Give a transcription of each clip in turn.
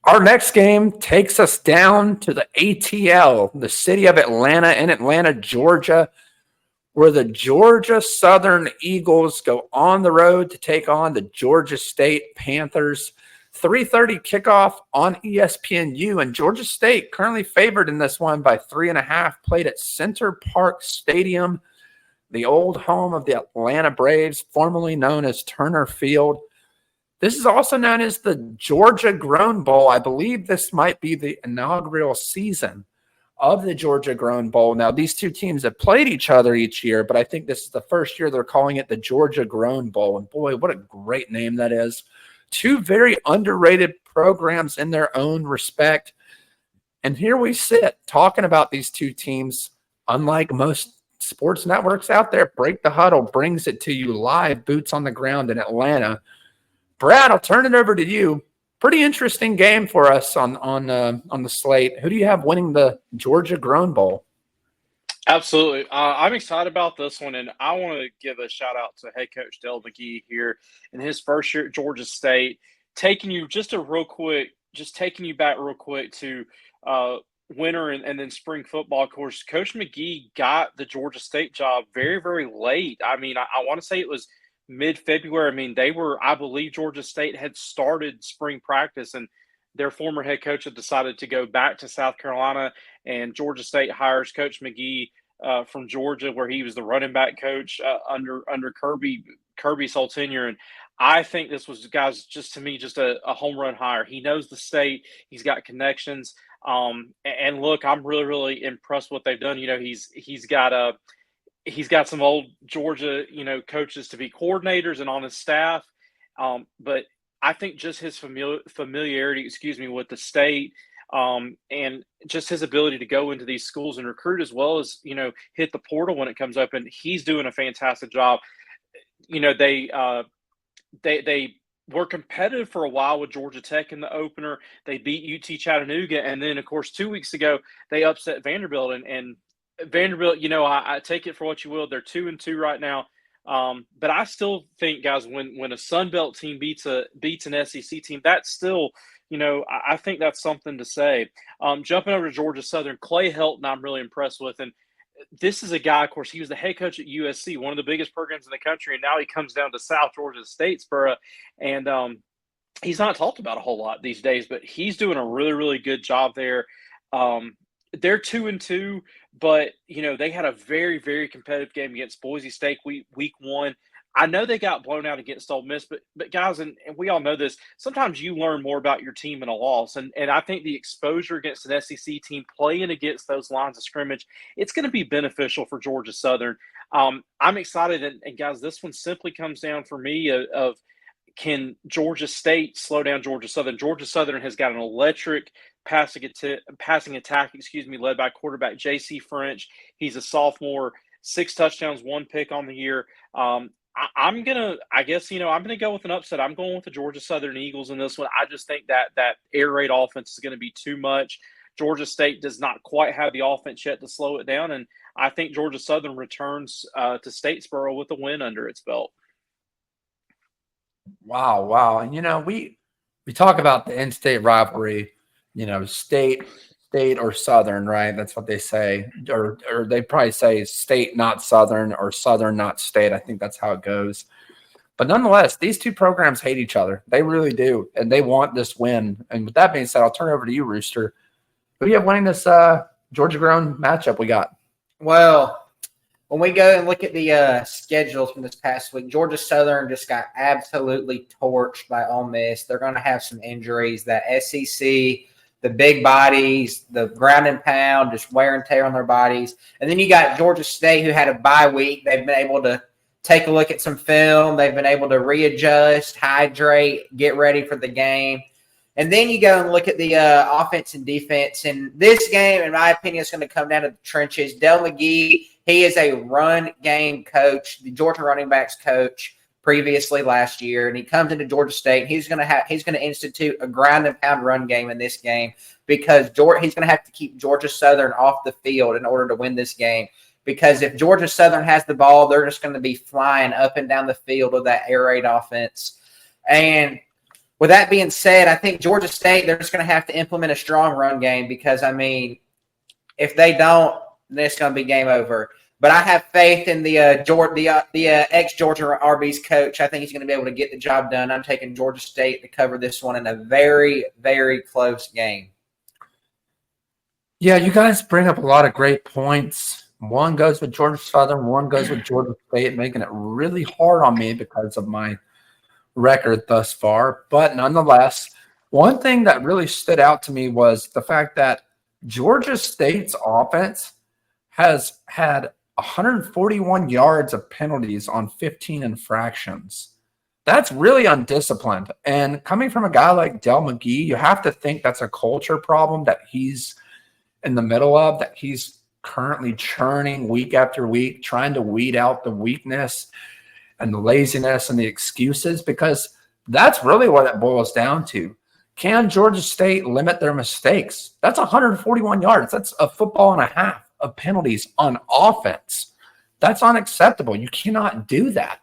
Our next game takes us down to the ATL, the city of Atlanta, in Atlanta, Georgia, where the Georgia Southern Eagles go on the road to take on the Georgia State Panthers. 3:30 kickoff on ESPNU, and Georgia State currently favored in this one by 3.5. Played at Center Park Stadium, the old home of the Atlanta Braves, formerly known as Turner Field. This is also known as the Georgia Grown Bowl. I believe this might be the inaugural season of the Georgia Grown Bowl. Now, these two teams have played each other each year, but I think this is the first year they're calling it the Georgia Grown Bowl. And boy, what a great name that is. Two very underrated programs in their own respect. And here we sit talking about these two teams. Unlike most sports networks out there, Break the Huddle brings it to you live, boots on the ground in Atlanta. Brad, I'll turn it over to you. Pretty interesting game for us on the slate. Who do you have winning the Georgia Grown Bowl? Absolutely. I'm excited about this one, and I want to give a shout-out to head coach Dell McGee here in his first year at Georgia State, taking you back real quick to winter and then spring football. Of course, Coach McGee got the Georgia State job very, very late. I mean, I want to say it was mid-February. I mean, I believe Georgia State had started spring practice, and their former head coach had decided to go back to South Carolina, and Georgia State hires Coach McGee from Georgia, where he was the running back coach under Kirby's whole tenure. And I think this was, guys, just to me, just a home run hire. He knows the state. He's got connections. And look, I'm really, really impressed with what they've done. You know, he's got some old Georgia, coaches to be coordinators and on his staff. But I think just his familiarity, with the state, and just his ability to go into these schools and recruit, as well as, hit the portal when it comes up, and he's doing a fantastic job. They were competitive for a while with Georgia Tech in the opener. They beat UT Chattanooga, and then, of course, 2 weeks ago they upset Vanderbilt. And Vanderbilt, I take it for what you will. They're 2-2 right now. But I still think, guys, when a Sun Belt team beats an SEC team, that's still, I think that's something to say. Jumping over to Georgia Southern, Clay Helton, I'm really impressed with. And this is a guy, of course, he was the head coach at USC, one of the biggest programs in the country, and now he comes down to South Georgia Statesboro. And he's not talked about a whole lot these days, but he's doing a really, really good job there. They're 2-2, but they had a very, very competitive game against Boise State week 1. I know they got blown out against Ole Miss, but guys, and we all know this, sometimes you learn more about your team in a loss. And I think the exposure against an SEC team playing against those lines of scrimmage, it's going to be beneficial for Georgia Southern. I'm excited, and guys, this one simply comes down for me of can Georgia State slow down Georgia Southern? Georgia Southern has got an electric passing attack, led by quarterback J.C. French. He's a sophomore, 6 touchdowns, 1 pick on the year. I'm gonna go with an upset. I'm going with the Georgia Southern Eagles in this one. I just think that air raid offense is going to be too much. Georgia State does not quite have the offense yet to slow it down, and I think Georgia Southern returns to Statesboro with a win under its belt. Wow. And, we talk about the in-state rivalry, state or Southern, right? That's what they say. Or they probably say state, not Southern, or Southern, not state. I think that's how it goes. But nonetheless, these two programs hate each other. They really do, and they want this win. And with that being said, I'll turn it over to you, Rooster. Who do you have winning this Georgia Grown matchup we got? Well, when we go and look at the schedules from this past week, Georgia Southern just got absolutely torched by Ole Miss. They're going to have some injuries. That SEC, the big bodies, the ground and pound, just wear and tear on their bodies. And then you got Georgia State, who had a bye week. They've been able to take a look at some film. They've been able to readjust, hydrate, get ready for the game. And then you go and look at the offense and defense. And this game, in my opinion, is going to come down to the trenches. Dell McGee, he is a run game coach, the Georgia running backs coach previously last year, and he comes into Georgia State. He's going to institute a ground and pound run game in this game because he's going to have to keep Georgia Southern off the field in order to win this game. Because if Georgia Southern has the ball, they're just going to be flying up and down the field with that air raid offense. And with that being said, I think Georgia State, they're just going to have to implement a strong run game because, I mean, if they don't, then it's going to be game over. But I have faith in the ex-Georgia Arby's coach. I think he's going to be able to get the job done. I'm taking Georgia State to cover this one in a very, very close game. Yeah, you guys bring up a lot of great points. One goes with Georgia Southern, one goes with Georgia State, making it really hard on me because of my record thus far. But nonetheless, one thing that really stood out to me was the fact that Georgia State's offense has had 141 yards of penalties on 15 infractions. That's really undisciplined. And coming from a guy like Del McGee, you have to think that's a culture problem that he's in the middle of, that he's currently churning week after week, trying to weed out the weakness and the laziness and the excuses, because that's really what it boils down to. Can Georgia State limit their mistakes? That's 141 yards. That's a football and a half of penalties on offense. That's unacceptable. You cannot do that.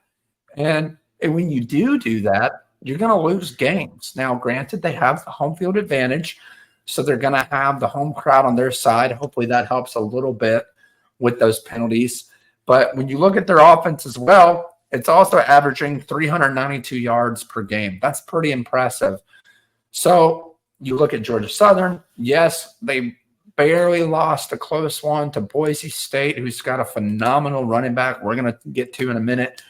And when you do that, you're going to lose games. Now, granted, they have the home field advantage, so they're going to have the home crowd on their side. Hopefully that helps a little bit with those penalties. But when you look at their offense as well, it's also averaging 392 yards per game. That's pretty impressive. So you look at Georgia Southern. Yes, they barely lost a close one to Boise State, who's got a phenomenal running back we're going to get to in a minute.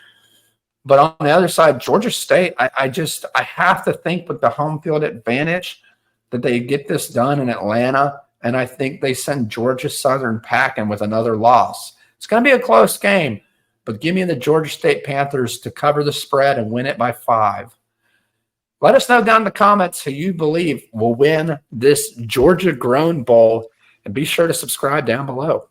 But on the other side, Georgia State, I have to think with the home field advantage that they get this done in Atlanta, and I think they send Georgia Southern packing with another loss. It's going to be a close game, but give me the Georgia State Panthers to cover the spread and win it by 5. Let us know down in the comments who you believe will win this Georgia Grown Bowl, and be sure to subscribe down below.